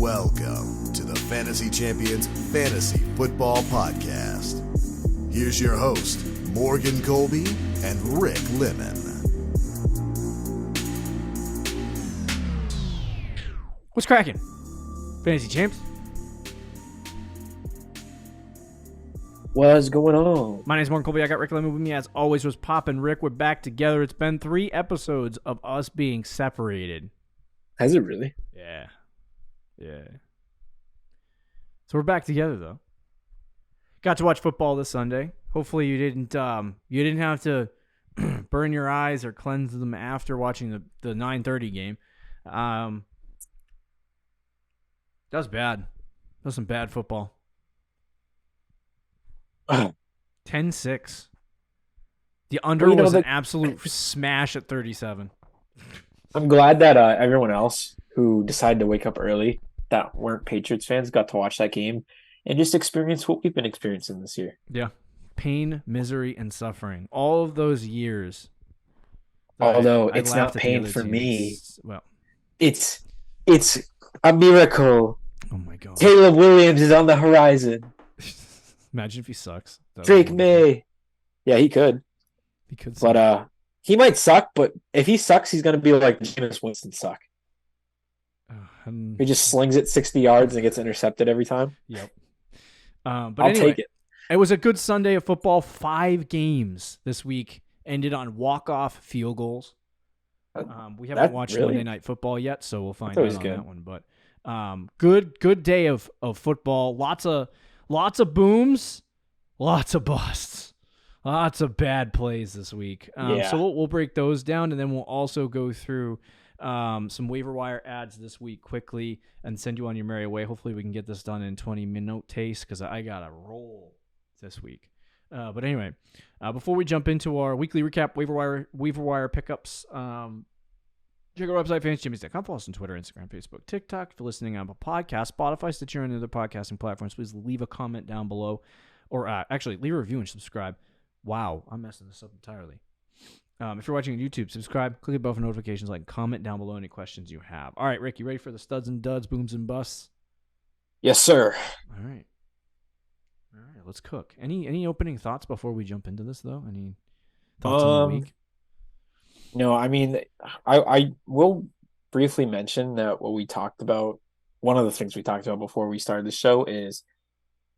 Welcome to the Fantasy Champions Fantasy Football Podcast. Here's your host, Morgan Colby and Rick Lemon. What's cracking? Fantasy Champs? What's going on? My name's Morgan Colby. I got Rick Lemon with me as always. Was Poppin' Rick. We're back together. It's been 3 episodes of us being separated. Has it really? Yeah. So we're back together though. Got to watch football this Sunday. Hopefully you didn't have to burn your eyes or cleanse them after watching the 9:30 game. That was bad. That was some bad football. 10-6. The under was an absolute smash at 37. I'm glad that everyone else who decided to wake up early that weren't Patriots fans got to watch that game and just experience what we've been experiencing this year. Yeah. Pain, misery, and suffering. All of those years. Although it's not pain for me. Well, it's a miracle. Oh my God. Caleb Williams is on the horizon. Imagine if he sucks. Drake May. Yeah, he could. He could suck. But he might suck, but if he sucks, he's going to be like Jameis Winston suck. He just slings it 60 yards and gets intercepted every time. Yep. But I'll anyway, take it. It was a good Sunday of football. 5 games this week ended on walk-off field goals. We haven't watched Monday Night Football yet, so we'll find out on that one. But good day of football. Lots of booms, lots of busts, lots of bad plays this week. So we'll break those down, and then we'll also go through some waiver wire ads this week quickly and send you on your merry way. Hopefully we can get this done in 20-minute taste because I got a roll this week. But anyway, before we jump into our weekly recap, waiver wire pickups, check our website, fantasychampions.com. Follow us on Twitter, Instagram, Facebook, TikTok. If you're listening on a podcast, Spotify, Stitcher, and other podcasting platforms, please leave a comment down below. Or actually, leave a review and subscribe. Wow, I'm messing this up entirely. If you're watching on YouTube, subscribe, click the bell for notifications, comment down below any questions you have. All right, Rick, you ready for the studs and duds, booms and busts? Yes, sir. All right, let's cook. Any opening thoughts before we jump into this, though? Any thoughts on the week? No, I mean, I will briefly mention that what we talked about, one of the things we talked about before we started the show is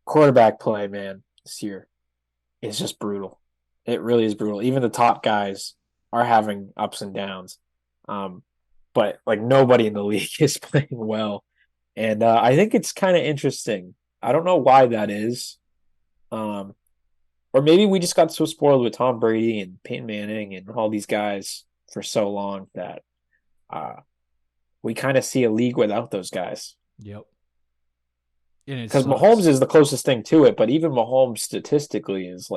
quarterback play, man, this year is just brutal. It really is brutal. Even the top guys are having ups and downs. But nobody in the league is playing well. And I think it's kind of interesting. I don't know why that is. Or maybe we just got so spoiled with Tom Brady and Peyton Manning and all these guys for so long that we kind of see a league without those guys. Yep. Because Mahomes is the closest thing to it, but even Mahomes statistically is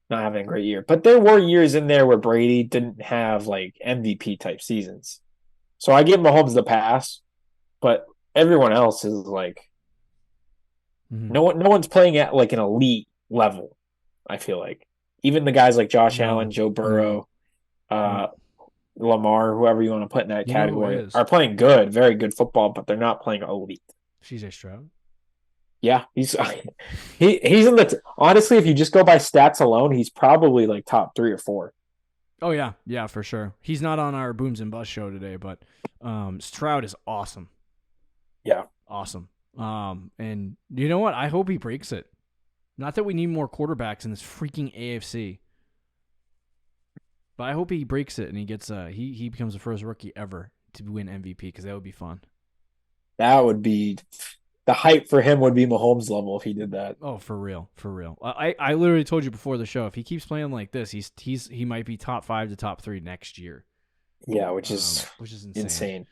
not having a great year. But there were years in there where Brady didn't have MVP type seasons. So I give Mahomes the pass, but everyone else is no one's playing at an elite level, I feel like. Even the guys like Josh Allen, Joe Burrow, Lamar, whoever you want to put in that category, are playing good, very good football, but they're not playing elite. CJ Stroud? Yeah, he's in the honestly, if you just go by stats alone, he's probably top 3 or 4. Oh yeah, for sure. He's not on our Booms and Bust show today, but Stroud is awesome. Yeah, awesome. And you know what? I hope he breaks it. Not that we need more quarterbacks in this freaking AFC, but I hope he breaks it and he gets he becomes the first rookie ever to win MVP because that would be fun. That would be. The hype for him would be Mahomes level if he did that. Oh, for real. I literally told you before the show, if he keeps playing like this, he might be top 5 to top 3 next year. Yeah, which is insane.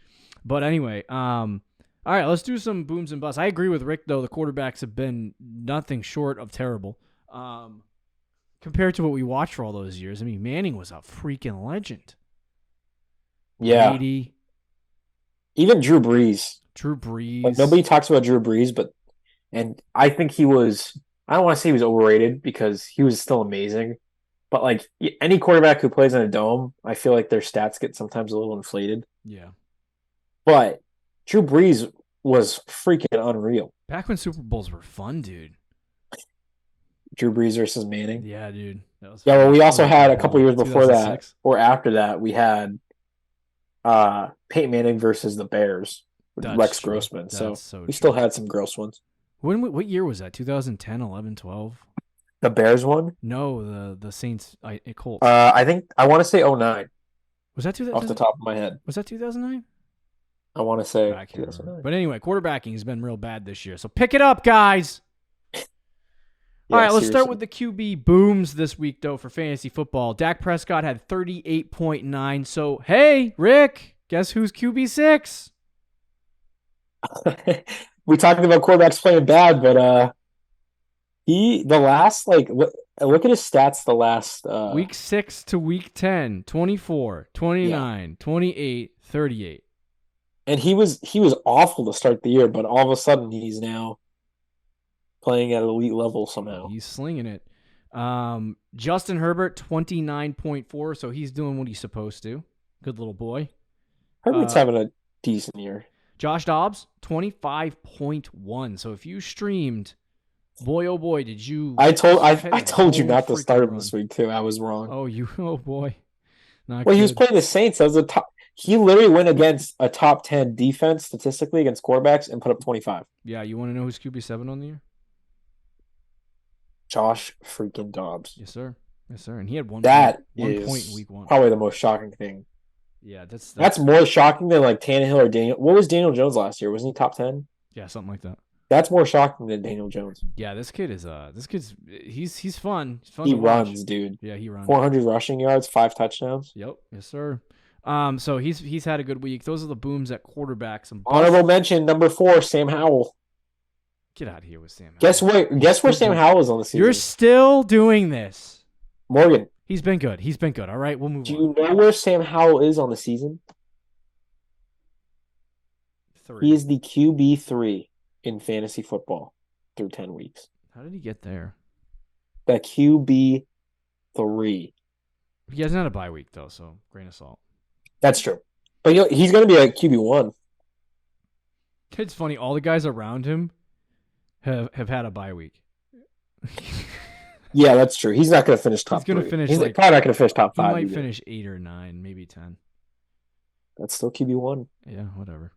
But anyway, all right, let's do some booms and busts. I agree with Rick though. The quarterbacks have been nothing short of terrible. Compared to what we watched for all those years. I mean, Manning was a freaking legend. Yeah. Brady. Even Drew Brees. Nobody talks about Drew Brees, and I think he was. I don't want to say he was overrated because he was still amazing, but any quarterback who plays in a dome, I feel like their stats get sometimes a little inflated. Yeah, but Drew Brees was freaking unreal. Back when Super Bowls were fun, dude. Drew Brees versus Manning. Yeah, dude. That was fun. Well, we also had a couple years before 2006. That, or after that, we had Peyton Manning versus the Bears with Rex Grossman. So we still had some gross ones. What year was that? 2010, 11, 12? The Bears one? No, the Saints Colts. I want to say 09. Was that 2000? Off the top of my head. Was that 2009? I want to say 2009. But anyway, quarterbacking has been real bad this year. So pick it up, guys. All right, let's start with the QB booms this week, though, for fantasy football. Dak Prescott had 38.9. So, hey, Rick, guess who's QB6? We talked about quarterbacks playing bad, but look at his stats the last week 6 to week 10, 24, 29, 28, 38. And he was awful to start the year, but all of a sudden he's now playing at an elite level somehow. He's slinging it. Justin Herbert, 29.4, so he's doing what he's supposed to. Good little boy. Herbert's having a decent year. Josh Dobbs, 25.1. So if you streamed, boy, oh boy, did you... I told you not to start him this week, too. I was wrong. Oh boy. Not good. He was playing the Saints. That was a top... He literally went against a top 10 defense statistically against quarterbacks and put up 25. Yeah, you want to know who's QB7 on the year? Josh freaking Dobbs. Yes, sir. And he had one point in week 1. Probably the most shocking thing. Yeah, that's more shocking than like Tannehill or Daniel. What was Daniel Jones last year? Wasn't he top 10? Yeah, something like that. That's more shocking than Daniel Jones. Yeah, this kid's he's fun. He's fun. He runs, dude. Yeah, he runs. 400 rushing yards, 5 touchdowns. Yep, yes, sir. So he's had a good week. Those are the booms at quarterback. Honorable mention number 4, Sam Howell. Get out of here with Sam Howell. Guess where Sam Howell is on the season? You're still doing this. Morgan. He's been good. All right, we'll move on. Do you know where Sam Howell is on the season? 3. He is the QB3 in fantasy football through 10 weeks. How did he get there? The QB3. He hasn't had a bye week, though, so grain of salt. That's true. But he's going to be a QB1. It's funny. All the guys around him have had a bye week. Yeah, that's true. He's not going to finish top 3. He's probably not going to finish top 5. He might finish 8 or 9, maybe 10. That's still QB1. Yeah, whatever.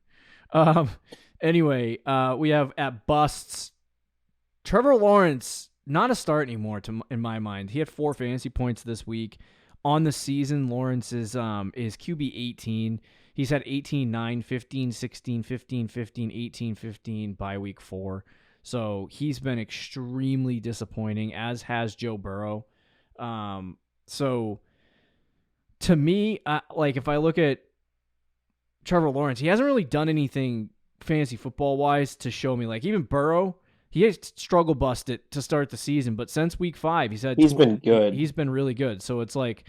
Anyway, we have at busts, Trevor Lawrence, not a start anymore in my mind. He had 4 fantasy points this week. On the season, Lawrence is QB 18. He's had 18, 9, 15, 16, 15, 15, 18, 15 by week 4. So he's been extremely disappointing, as has Joe Burrow. So to me, if I look at Trevor Lawrence, he hasn't really done anything fantasy football-wise to show me. Like, even Burrow, he has struggle busted to start the season, but since week 5, he's been good. He's been really good. So it's like,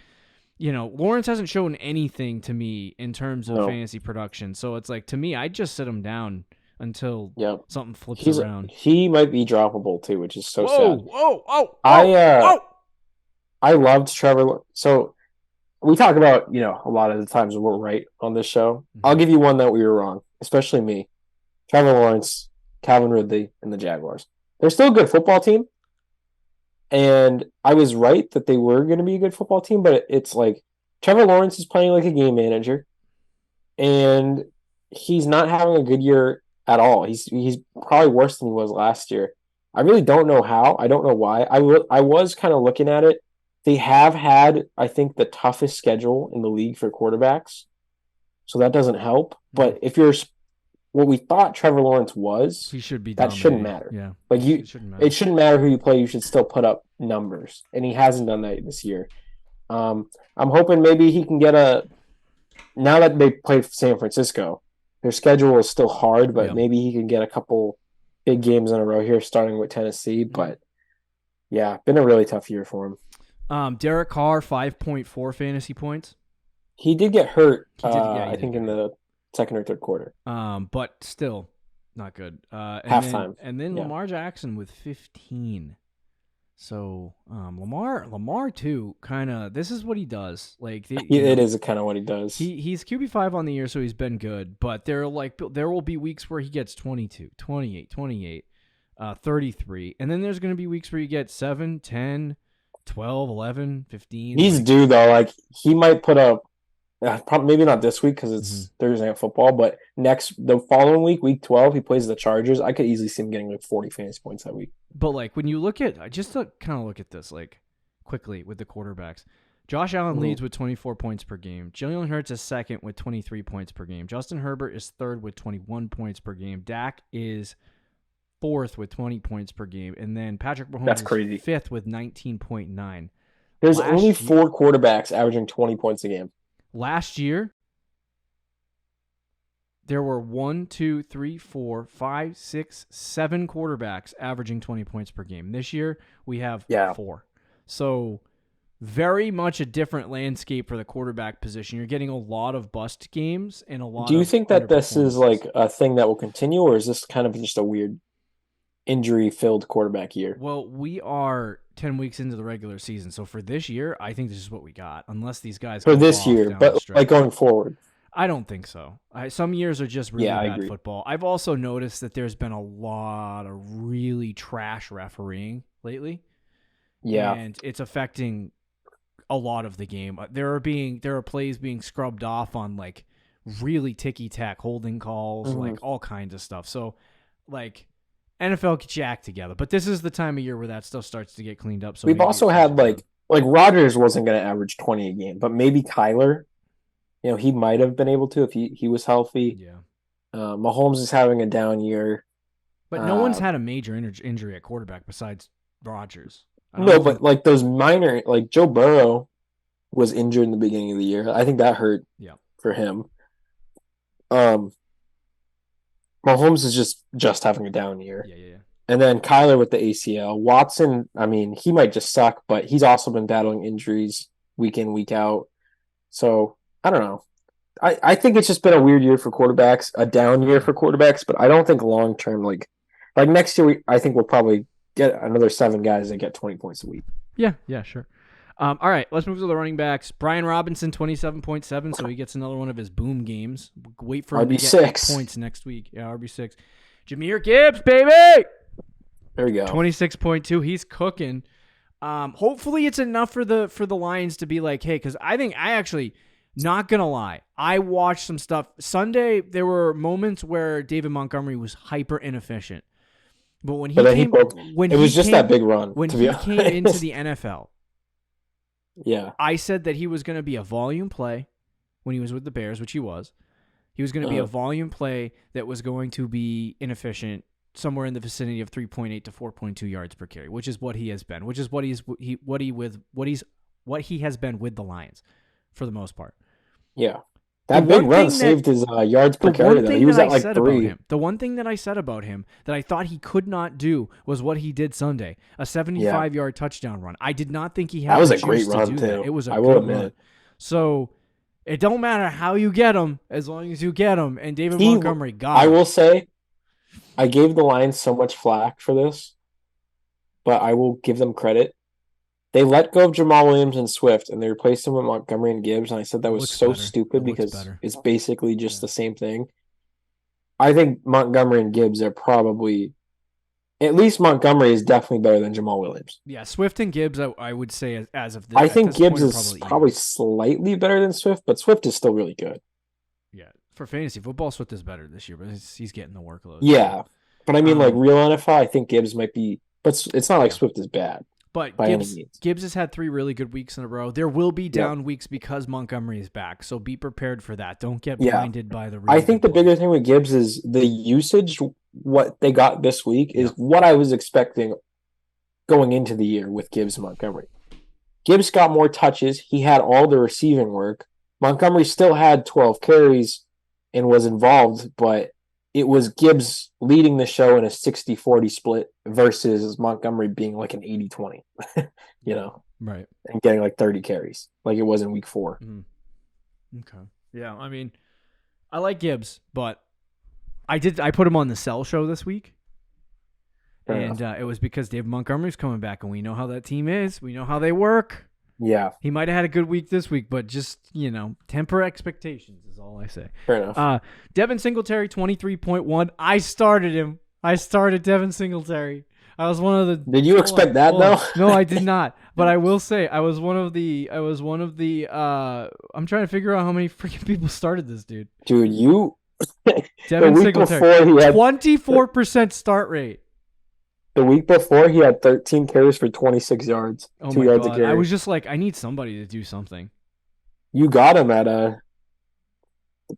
Lawrence hasn't shown anything to me in terms of fantasy production. So it's like, to me, I'd just sit him down until something flips around. He might be droppable too, which is so sad. I loved Trevor. So we talk about, a lot of the times we're right on this show. Mm-hmm. I'll give you one that we were wrong, especially me. Trevor Lawrence, Calvin Ridley, and the Jaguars. They're still a good football team. And I was right that they were going to be a good football team, but it's like Trevor Lawrence is playing like a game manager, and he's not having a good year at all. He's probably worse than he was last year. I really don't know how. I don't know why. I was kind of looking at it. They have had, I think, the toughest schedule in the league for quarterbacks, so that doesn't help. But if you're what we thought Trevor Lawrence was, he should be. That shouldn't matter. Yeah, like it shouldn't matter who you play. You should still put up numbers, and he hasn't done that this year. I'm hoping maybe he can get now that they play San Francisco, their schedule is still hard, but maybe he can get a couple big games in a row here, starting with Tennessee. But yeah, been a really tough year for him. Derek Carr, 5.4 fantasy points. He did get hurt. I think in the second or third quarter. But still not good. Halftime. And then Lamar Jackson with 15. So Lamar too, kind of. This is what he does. Like it is kind of what he does. He's QB5 on the year, so he's been good. But there will be weeks where he gets 22, 28, 28, 33, and then there's going to be weeks where you get 7, 10, 12, 11, 15. He's due though. Like he might put up. Probably maybe not this week because it's Thursday Night Football, but the following week, week 12, he plays the Chargers. I could easily see him getting like 40 fantasy points that week. But like when you look at just to kind of look at this like quickly with the quarterbacks, Josh Allen leads with 24 points per game. Jalen Hurts is second with 23 points per game. Justin Herbert is third with 21 points per game. Dak is fourth with 20 points per game, and then Patrick Mahomes is fifth with 19.9. There's only 4 quarterbacks averaging 20 points a game. Last year, there were 1, 2, 3, 4, 5, 6, 7 quarterbacks averaging 20 points per game. This year, we have 4. So, very much a different landscape for the quarterback position. You're getting a lot of bust games and a lot. Do you think that this is like a thing that will continue, or is this kind of just a weird injury-filled quarterback year? Well, we are 10 weeks into the regular season, so for this year, I think this is what we got. Unless these guys for this year, but like going forward, I don't think so. Some years are just really bad football. I've also noticed that there's been a lot of really trash refereeing lately. Yeah, and it's affecting a lot of the game. There are plays being scrubbed off on like really ticky-tack holding calls, like all kinds of stuff. So, like. NFL gets your act together, but this is the time of year where that stuff starts to get cleaned up. So we've also had like Rodgers wasn't going to average 20 a game, but maybe Kyler, he might have been able to if he was healthy. Yeah. Mahomes is having a down year, but no one's had a major injury at quarterback besides Rodgers. But like those minor, like Joe Burrow was injured in the beginning of the year. I think that hurt. For him. Mahomes is just having a down year. Yeah. And then Kyler with the ACL. Watson, I mean, he might just suck, but he's also been battling injuries week in, week out. So, I don't know. I think it's just been a weird year for quarterbacks, a down year for quarterbacks, but I don't think long-term, like next year, I think we'll probably get another 7 guys that get 20 points a week. Yeah, sure. All right, let's move to the running backs. Brian Robinson, 27.7, so he gets another one of his boom games. Wait for him to get 8 points next week. Yeah, RB6. Jahmyr Gibbs, baby! There we go. 26.2. He's cooking. Hopefully it's enough for the Lions to be like, hey, because I actually, not going to lie, I watched some stuff. Sunday, there were moments where David Montgomery was hyper inefficient. But when he came... It was just that big run, when he came into the NFL... Yeah. I said that he was going to be a volume play when he was with the Bears, which he was. He was going to be a volume play that was going to be inefficient, somewhere in the vicinity of 3.8 to 4.2 yards per carry, which is what he has been, which is what he has been with the Lions for the most part. Yeah. That big run saved his yards per carry, though. He was at like 3. The one thing that I said about him that I thought he could not do was what he did Sunday, a 75-yard touchdown run. I did not think he had that was a great run, too. It was a good run. So it don't matter how you get him, as long as you get him. And David Montgomery got him. I will say, I gave the Lions so much flack for this, but I will give them credit. They let go of Jamal Williams and Swift, and they replaced him with Montgomery and Gibbs, and I said that was so stupid because it's basically just the same thing. I think Montgomery and Gibbs are probably – at least Montgomery is definitely better than Jamal Williams. Yeah, Swift and Gibbs, I would say as of this. I think Gibbs is probably slightly better than Swift, but Swift is still really good. Yeah, for fantasy football, Swift is better this year, but he's getting the workload. Yeah, but I mean, like real NFL, I think Gibbs might be – but it's not like Swift is bad. But Gibbs has had 3 really good weeks in a row. There will be down weeks because Montgomery is back, so be prepared for that. Don't get blinded by the. I think the bigger thing with Gibbs is the usage. What they got this week is what I was expecting going into the year with Gibbs and Montgomery. Gibbs got more touches. He had all the receiving work. Montgomery still had 12 carries and was involved, but it was Gibbs leading the show in a 60-40 split versus Montgomery being like an 80-20, Right. And getting like 30 carries like it was in week 4. Okay. Yeah, I mean, I like Gibbs, but I put him on the sell show this week. And it was because Dave Montgomery's coming back, and we know how that team is. We know how they work. Yeah. He might have had a good week this week, but just, temper expectations is all I say. Fair enough. Devin Singletary, 23.1. I started him. I started Devin Singletary. I was one of the. Did you expect that though? No, I did not. But I will say I was one of the. I'm trying to figure out how many freaking people started this dude. Dude, you. Devin Singletary, 24% start rate. The week before, he had 13 carries for 26 yards. Oh 2 my yards God. a carry. I was just like, I need somebody to do something. You got him at the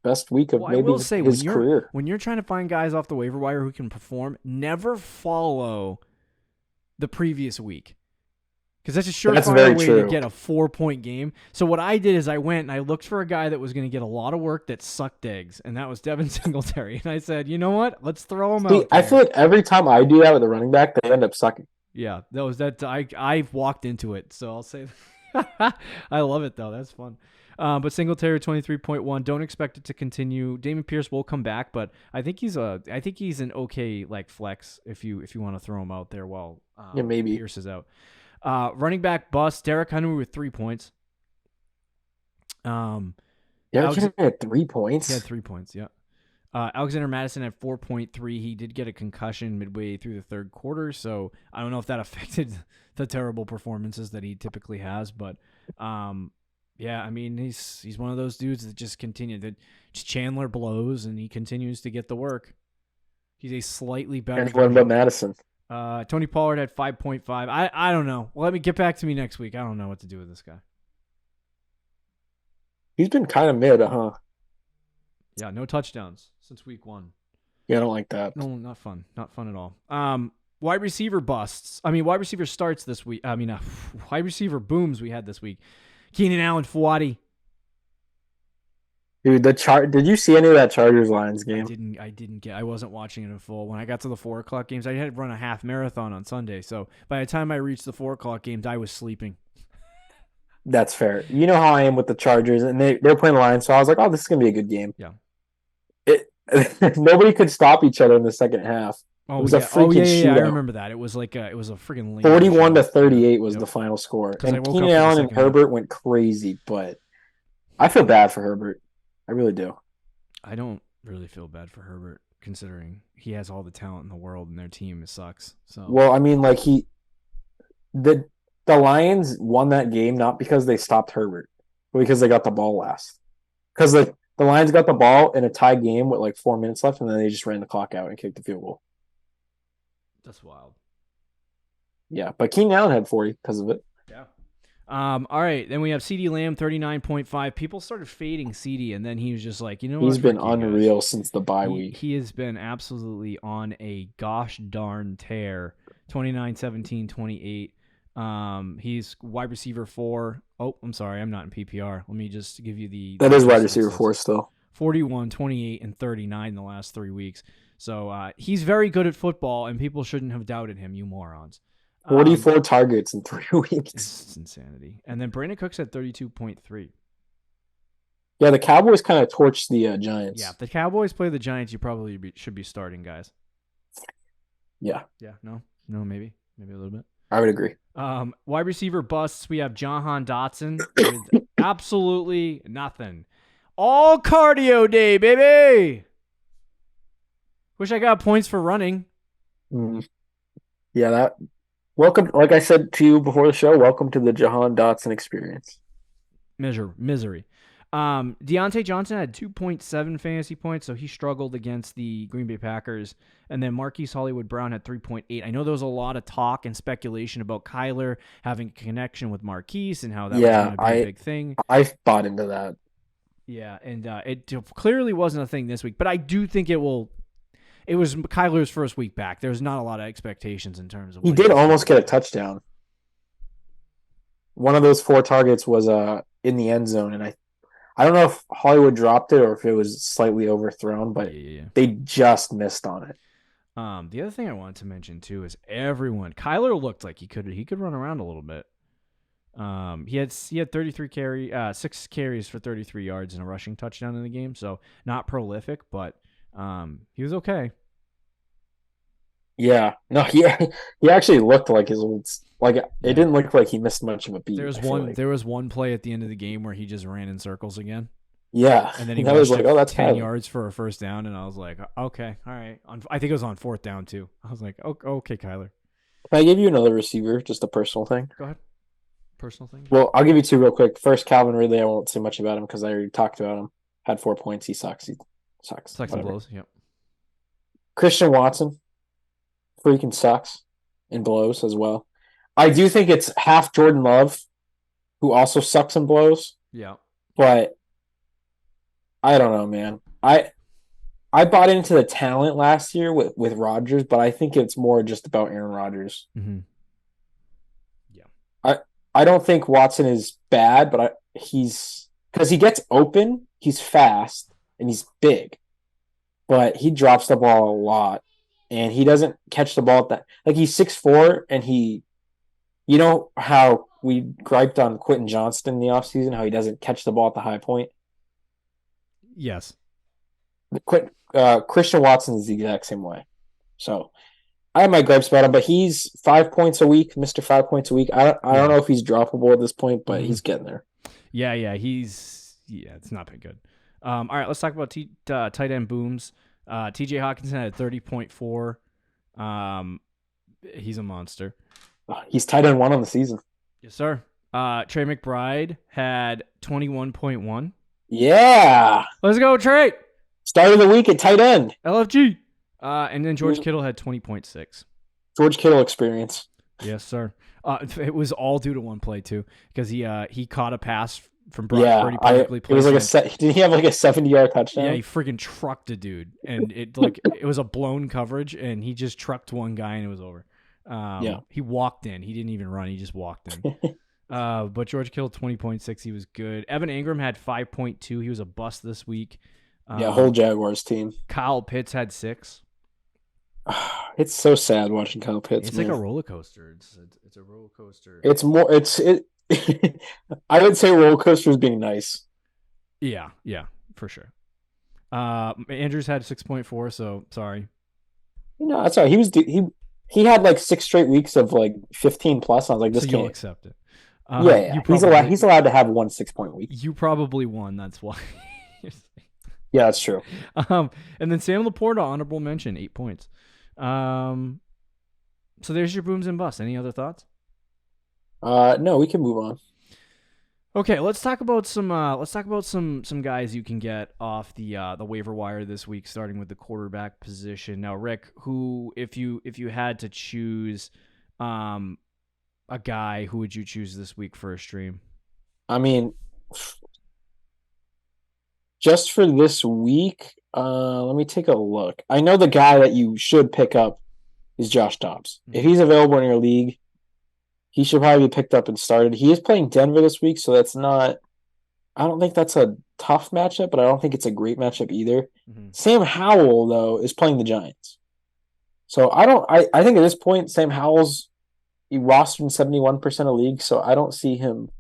best week of maybe his career. When you're trying to find guys off the waiver wire who can perform, never follow the previous week. Because that's a surefire way to get a 4-point game. So what I did is I went and I looked for a guy that was going to get a lot of work that sucked eggs, and that was Devin Singletary. And I said, you know what? Let's throw him out there. I feel like every time I do that with a running back, they end up sucking. Yeah, I've walked into it, so I'll say that. I love it, though. That's fun. But Singletary 23.1. Don't expect it to continue. Damon Pierce will come back, but I think he's an okay flex if you want to throw him out there while maybe Pierce is out. Running back bust, Derrick Henry with 3 points. Derrick Henry had 3 points? He had 3 points, yeah. Alexander Madison had 4.3. He did get a concussion midway through the third quarter, so I don't know if that affected the terrible performances that he typically has, but yeah, I mean, he's one of those dudes that just Chandler blows, and he continues to get the work. He's a slightly better. And what about Madison? Tony Pollard had 5.5. I don't know. Well, let me get back to me next week. I don't know what to do with this guy. He's been kind of mid, huh? Yeah, no touchdowns since week 1. Yeah, I don't like that. No, not fun. Not fun at all. Wide receiver busts. Wide receiver starts this week. Wide receiver booms we had this week. Keenan Allen, Fouady. Dude, did you see any of that Chargers-Lions game? I wasn't watching it in full. When I got to the 4 o'clock games, I had to run a half marathon on Sunday. So by the time I reached the 4 o'clock games, I was sleeping. That's fair. You know how I am with the Chargers, and they're playing the Lions, so I was like, oh, this is going to be a good game. Yeah. Nobody could stop each other in the second half. Oh, it was a freaking shootout. I remember that. It was like a freaking late 41-38 was the final score. And Keenan Allen and Herbert went crazy, but I feel bad for Herbert. I really do. I don't really feel bad for Herbert, considering he has all the talent in the world and their team sucks. So well, I mean, like the Lions won that game not because they stopped Herbert, but because they got the ball last. Because the Lions got the ball in a tie game with like 4 minutes left, and then they just ran the clock out and kicked the field goal. That's wild. Yeah, but Keenan Allen had 40 because of it. Yeah. All right, then we have CeeDee Lamb, 39.5. People started fading CeeDee, and then he was just like, you know what? He's been unreal since the bye week. He has been absolutely on a gosh darn tear. 29, 17, 28. He's wide receiver 4. Oh, I'm sorry, I'm not in PPR. Let me just give you the... That is wide receiver 4 still. 41, 28, and 39 in the last 3 weeks. So he's very good at football, and people shouldn't have doubted him, you morons. 44 targets in 3 weeks. It's insanity. And then Brandon Cooks had 32.3. Yeah, the Cowboys kind of torched the Giants. Yeah, if the Cowboys play the Giants, you probably should be starting guys. Yeah. Yeah, no, maybe a little bit. I would agree. Wide receiver busts, we have Jahan Dotson with absolutely nothing. All cardio day, baby! Wish I got points for running. Yeah, welcome, like I said to you before the show, welcome to the Jahan Dotson experience. Misery. Deontay Johnson had 2.7 fantasy points, so he struggled against the Green Bay Packers. And then Marquise Hollywood-Brown had 3.8. I know there was a lot of talk and speculation about Kyler having a connection with Marquise and how that was going to be a big thing. I bought into that. Yeah, and it clearly wasn't a thing this week, but I do think it will. It was Kyler's first week back. There's not a lot of expectations in terms of. He did almost get a touchdown. One of those 4 targets was in the end zone, and I don't know if Hollywood dropped it or if it was slightly overthrown, but they just missed on it. The other thing I wanted to mention too is Kyler looked like he could run around a little bit. He had 6 carries for 33 yards and a rushing touchdown in the game, so not prolific, but he was okay. Yeah. No, he actually looked like his old it didn't look like he missed much of a beat. There was one play at the end of the game where he just ran in circles again. Yeah. And then he was like, that's 10 yards for a first down, and I was like, okay, all right. I think it was on fourth down too. I was like, okay, Kyler. Can I give you another receiver, just a personal thing? Go ahead. Personal thing? Well, I'll give you two real quick. First, Calvin Ridley. I won't say much about him because I already talked about him. Had 4 points. He sucks. He sucks. Sucks and blows. Yep. Christian Watson freaking sucks and blows as well. I do think it's half Jordan Love, who also sucks and blows. Yeah. But I don't know, man. I bought into the talent last year with Rodgers, but I think it's more just about Aaron Rodgers. Mm-hmm. I don't think Watson is bad, but he's because he gets open, he's fast, and he's big. But he drops the ball a lot, and he doesn't catch the ball at that. Like, he's 6'4", and you know how we griped on Quentin Johnston in the offseason, how he doesn't catch the ball at the high point? Yes. Christian Watson is the exact same way. So I have my gripes about him, but he's 5 points a week, Mr. 5 points a week. I don't know if he's droppable at this point, but he's getting there. Yeah, it's not been good. All right, let's talk about tight end booms. TJ Hawkinson had 30.4. He's a monster. He's tight end 1 on the season. Yes, sir. Trey McBride had 21.1. Yeah. Let's go, Trey. Start of the week at tight end. LFG. And then George Kittle had 20.6. George Kittle experience. Yes, sir. It was all due to one play too, because he caught a pass from Brock Purdy perfectly placed. It was did he have like a 70-yard touchdown? Yeah, he freaking trucked a dude, and it was a blown coverage, and he just trucked one guy, and it was over. He walked in. He didn't even run. He just walked in. But George Kittle 20.6. He was good. Evan Ingram had 5.2. He was a bust this week. Whole Jaguars team. Kyle Pitts had 6. It's so sad watching Kyle Pitts. It's like a roller coaster. It's a roller coaster. I would say roller coaster is being nice. Yeah, for sure. Andrews had 6.4, so sorry. No, that's all right. He had like 6 straight weeks of like 15 plus. I was like, this so you'll accept it. He's allowed to have 1 6-point week. You probably won. That's why. Yeah, that's true. And then Sam Laporta, honorable mention, 8 points. So there's your booms and busts. Any other thoughts? No, we can move on. Okay, let's talk about some guys you can get off the waiver wire this week, starting with the quarterback position. Now, Rick, who if you had to choose a guy, who would you choose this week for a stream? I mean, just for this week, let me take a look. I know the guy that you should pick up is Josh Dobbs. Mm-hmm. If he's available in your league, he should probably be picked up and started. He is playing Denver this week, so that's not – I don't think that's a tough matchup, but I don't think it's a great matchup either. Mm-hmm. Sam Howell, though, is playing the Giants. So I think at this point, Sam Howell's rostered in 71% of leagues, so I don't see him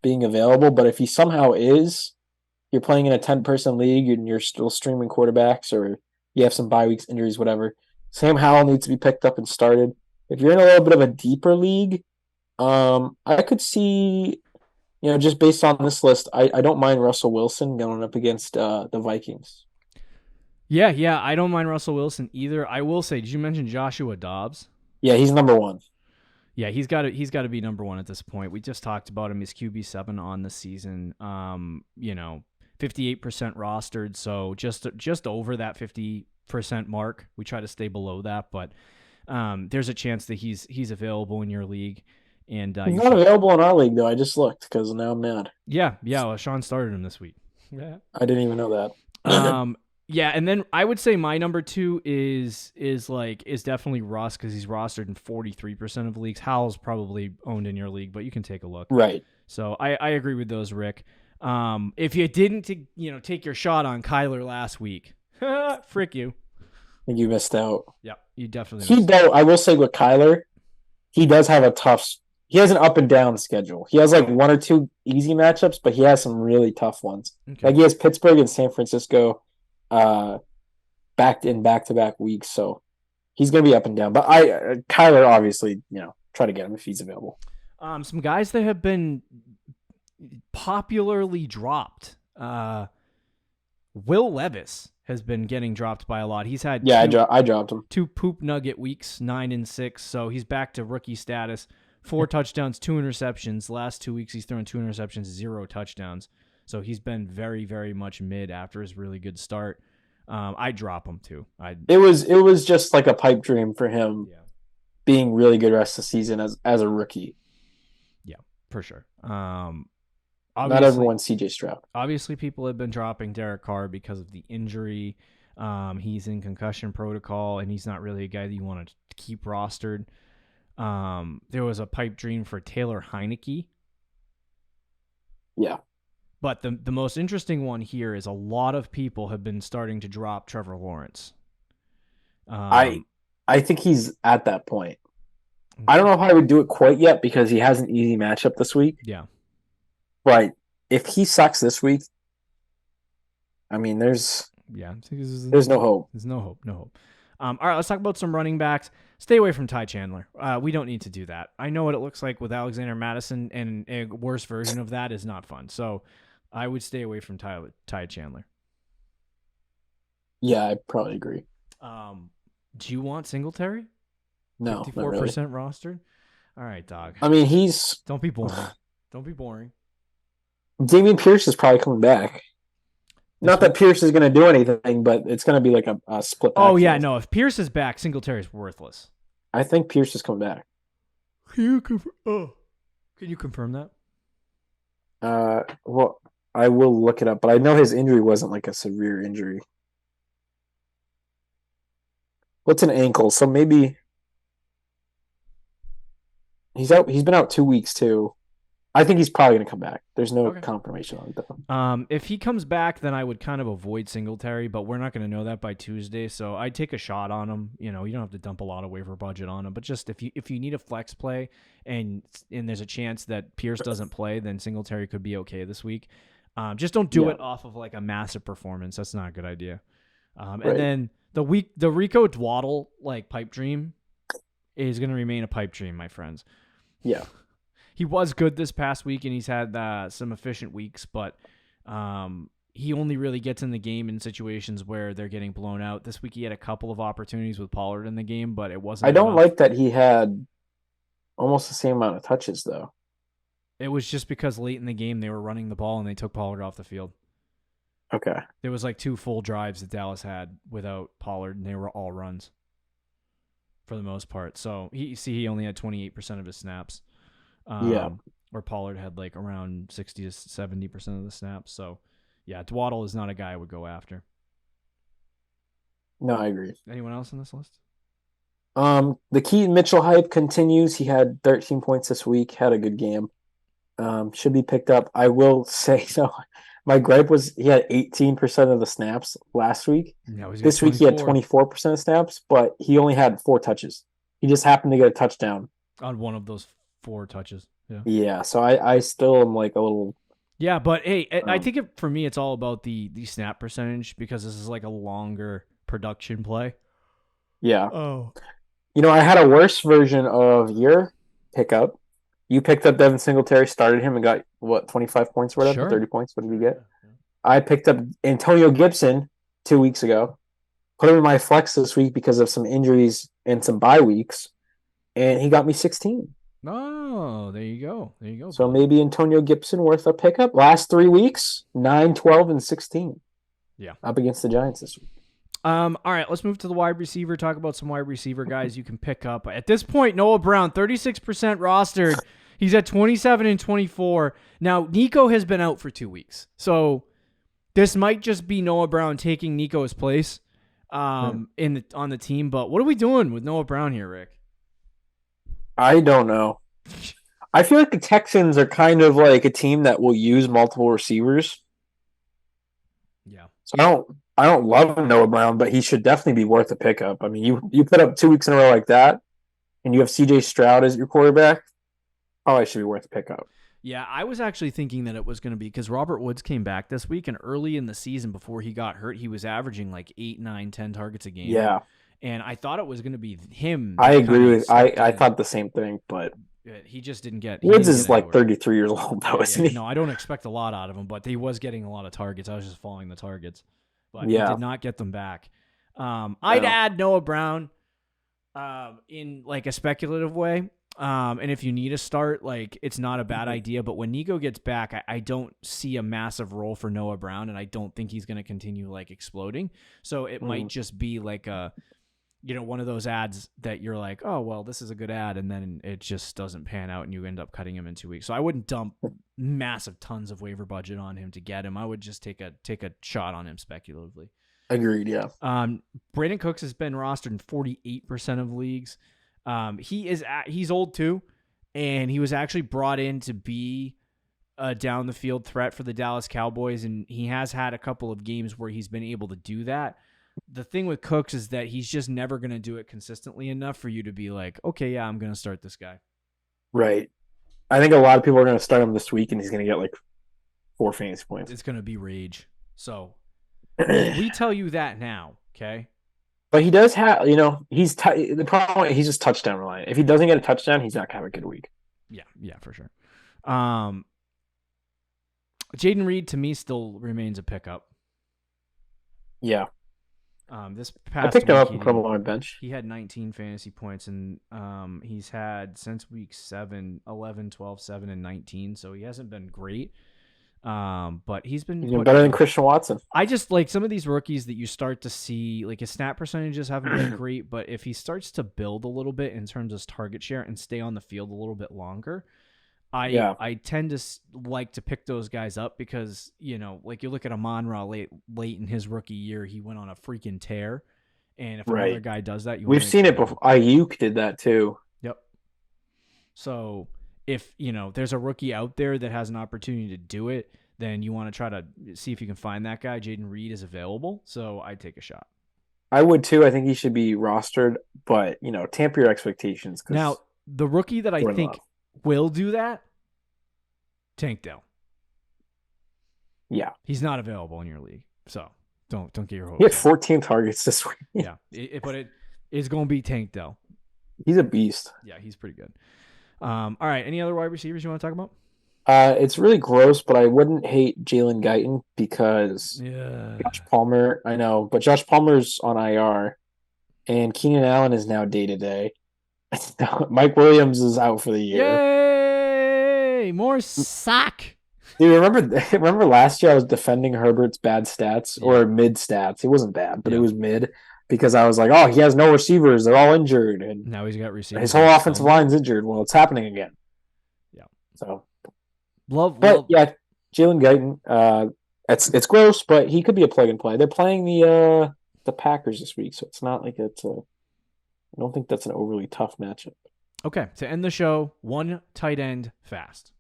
being available. But if he somehow is – you're playing in a 10-person league and you're still streaming quarterbacks, or you have some bye weeks, injuries, whatever, Sam Howell needs to be picked up and started. If you're in a little bit of a deeper league, I could see, just based on this list, I don't mind Russell Wilson going up against the Vikings. Yeah, I don't mind Russell Wilson either. I will say, did you mention Joshua Dobbs? Yeah, he's number 1. Yeah, he's got to be number 1 at this point. We just talked about him. He's QB7 on the season. 58% rostered, so just over that 50% mark. We try to stay below that, but there's a chance that he's available in your league. And he's not available in our league, though. I just looked because now I'm mad. Yeah. Well, Sean started him this week. Yeah, I didn't even know that. Yeah, and then I would say my number 2 is definitely Russ, because he's rostered in 43% of leagues. Howell's probably owned in your league, but you can take a look. Right. So I agree with those, Rick. If you didn't take your shot on Kyler last week, frick you. I think you missed out. Yeah, you definitely missed out. I will say with Kyler, he does have he has an up and down schedule. He has like 1 or 2 easy matchups, but he has some really tough ones. Okay. Like he has Pittsburgh and San Francisco back-to-back weeks. So he's going to be up and down. But Kyler, obviously, try to get him if he's available. Some guys that have been popularly dropped. Will Levis has been getting dropped by a lot. He's had I dropped him. 2 poop nugget weeks, 9 and 6, so he's back to rookie status. 4 touchdowns, 2 interceptions. Last 2 weeks, he's thrown 2 interceptions, 0 touchdowns. So he's been very, very much mid after his really good start. I drop him too. It was just like a pipe dream for him, being really good rest of the season as a rookie. Yeah, for sure. Not everyone's CJ Stroud. Obviously, people have been dropping Derek Carr because of the injury. He's in concussion protocol, and he's not really a guy that you want to keep rostered. There was a pipe dream for Taylor Heineke. Yeah. But the most interesting one here is a lot of people have been starting to drop Trevor Lawrence. I think he's at that point. I don't know if I would do it quite yet because he has an easy matchup this week. Yeah. But if he sucks this week, I mean, there's no hope. There's no hope. No hope. All right, let's talk about some running backs. Stay away from Ty Chandler. We don't need to do that. I know what it looks like with Alexander Madison, and a worse version of that is not fun. So I would stay away from Ty Chandler. Yeah, I probably agree. Do you want Singletary? No, 54% not really. rostered? All right, dog. I mean, Don't be boring. Don't be boring. Damian Pierce is probably coming back. Not that Pierce is going to do anything, but it's going to be like a split back. Oh, yeah, no. If Pierce is back, Singletary's worthless. I think Pierce is coming back. Can you confirm that? Well, I will look it up, but I know his injury wasn't like a severe injury. What's an ankle? So maybe he's out. He's been out 2 weeks too. I think he's probably going to come back. There's no confirmation on it though. If he comes back, then I would kind of avoid Singletary, but we're not going to know that by Tuesday. So I'd take a shot on him. You don't have to dump a lot of waiver budget on him, but just if you need a flex play and there's a chance that Pierce doesn't play, then Singletary could be okay this week. Just don't do it off of like a massive performance. That's not a good idea. And then the Rico Dwaddle like pipe dream is going to remain a pipe dream, my friends. Yeah. He was good this past week, and he's had some efficient weeks, but he only really gets in the game in situations where they're getting blown out. This week he had a couple of opportunities with Pollard in the game, but it wasn't I don't enough. like that he had almost the same amount of touches, though. It was just because late in the game they were running the ball, and they took Pollard off the field. Okay. There was like 2 full drives that Dallas had without Pollard, and they were all runs for the most part. So he only had 28% of his snaps. Where Pollard had like around 60 to 70% of the snaps. So, yeah, Dwaddle is not a guy I would go after. No, I agree. Anyone else on this list? The Keaton Mitchell hype continues. He had 13 points this week, had a good game. Should be picked up. I will say, though, my gripe was he had 18% of the snaps last week. This week he had 24% of snaps, but he only had 4 touches. He just happened to get a touchdown. On one of those 4 touches. Yeah, so I still am like a little... Yeah, but hey, I think for me it's all about the snap percentage because this is like a longer production play. Yeah. Oh. I had a worse version of your pickup. You picked up Devin Singletary, started him, and got, 25 points or whatever? Sure. 30 points? What did you get? Yeah. I picked up Antonio Gibson 2 weeks ago, put him in my flex this week because of some injuries and some bye weeks, and he got me 16. Oh, there you go. So maybe Antonio Gibson worth a pickup. Last 3 weeks, 9, 12, and 16. Yeah. Up against the Giants this week. All right, let's move to the wide receiver. Talk about some wide receiver guys you can pick up. At this point, Noah Brown, 36% rostered. He's at 27 and 24. Now, Nico has been out for 2 weeks. So this might just be Noah Brown taking Nico's place on the team. But what are we doing with Noah Brown here, Rick? I don't know. I feel like the Texans are kind of like a team that will use multiple receivers. Yeah. So I don't love Noah Brown, but he should definitely be worth a pickup. I mean, you put up 2 weeks in a row like that, and you have CJ Stroud as your quarterback. Probably should be worth a pickup. Yeah, I was actually thinking that it was going to be because Robert Woods came back this week, and early in the season before he got hurt, he was averaging like 8, 9, 10 targets a game. Yeah. And I thought it was going to be him. I agree with. I thought the same thing, but he just didn't get. Woods is like 33 years old, though, isn't he? No, I don't expect a lot out of him, but he was getting a lot of targets. I was just following the targets, but he did not get them back. I'd add Noah Brown in like a speculative way. And if you need a start, like it's not a bad idea. But when Nico gets back, I don't see a massive role for Noah Brown, and I don't think he's going to continue like exploding. So it might just be like one of those ads that you're like, oh, well, this is a good ad, and then it just doesn't pan out and you end up cutting him in 2 weeks. So I wouldn't dump massive tons of waiver budget on him to get him. I would just take a shot on him speculatively. Agreed, yeah. Brandon Cooks has been rostered in 48% of leagues. He's old too, and he was actually brought in to be a down the field threat for the Dallas Cowboys, and he has had a couple of games where he's been able to do that. The thing with Cooks is that he's just never going to do it consistently enough for you to be like, okay, yeah, I'm going to start this guy. Right. I think a lot of people are going to start him this week, and he's going to get like 4 fantasy points. It's going to be rage. So we tell you that now, okay? But he does have, the problem. He's just touchdown reliant. If he doesn't get a touchdown, he's not going to have a good week. Yeah, for sure. Jaden Reed to me still remains a pickup. Yeah. This past I picked him up and week, put him on my bench. He had 19 fantasy points, and he's had since week 7, 11, 12, 7, and 19. So he hasn't been great. But he's been better than Christian Watson. I just like some of these rookies that you start to see, like his snap percentages haven't been great, but if he starts to build a little bit in terms of target share and stay on the field a little bit longer, I tend to like to pick those guys up because, like you look at Amon-Ra late in his rookie year, he went on a freaking tear. And if another guy does that, we've seen it before. Ayuk did that too. Yep. So if, there's a rookie out there that has an opportunity to do it, then you want to try to see if you can find that guy. Jaden Reed is available, so I'd take a shot. I would too. I think he should be rostered, but, tamper your expectations. Now, the rookie that I think will do that, Tank Dell. Yeah. He's not available in your league, so don't get your hopes. He had 14 targets this week. Yeah, but it is going to be Tank Dell. He's a beast. Yeah, he's pretty good. All right, any other wide receivers you want to talk about? It's really gross, but I wouldn't hate Jalen Guyton because Josh Palmer, I know, but Josh Palmer's on IR, and Keenan Allen is now day-to-day. Mike Williams is out for the year. Yay! More sock. Dude, remember last year I was defending Herbert's bad stats or mid stats. It wasn't bad, but it was mid because I was like, oh, he has no receivers. They're all injured. And now he's got receivers. His whole offensive line's injured. Well, it's happening again. Yeah. So, love. Yeah, Jalen Guyton, it's gross, but he could be a plug and play. They're playing the Packers this week, so it's not like I don't think that's an overly tough matchup. Okay, to end the show, one tight end fast.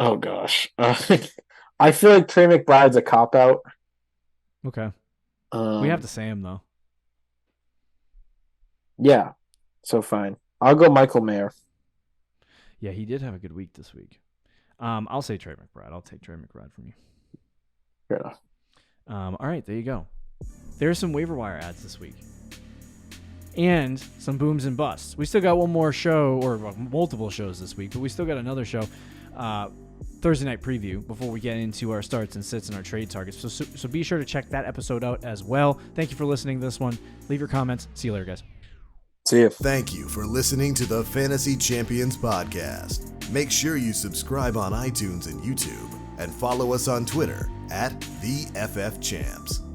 Oh, gosh. I feel like Trey McBride's a cop-out. Okay. We have to say him, though. Yeah, so fine. I'll go Michael Mayer. Yeah, he did have a good week this week. I'll say Trey McBride. I'll take Trey McBride from you. Fair enough. All right, there you go. There's some waiver wire ads this week. And some booms and busts. We still got one more show, or multiple shows this week, but we still got another show, Thursday night preview, before we get into our starts and sits and our trade targets. So be sure to check that episode out as well. Thank you for listening to this one. Leave your comments. See you later, guys. See you. Thank you for listening to the Fantasy Champions Podcast. Make sure you subscribe on iTunes and YouTube, and follow us on Twitter @TheFFChamps.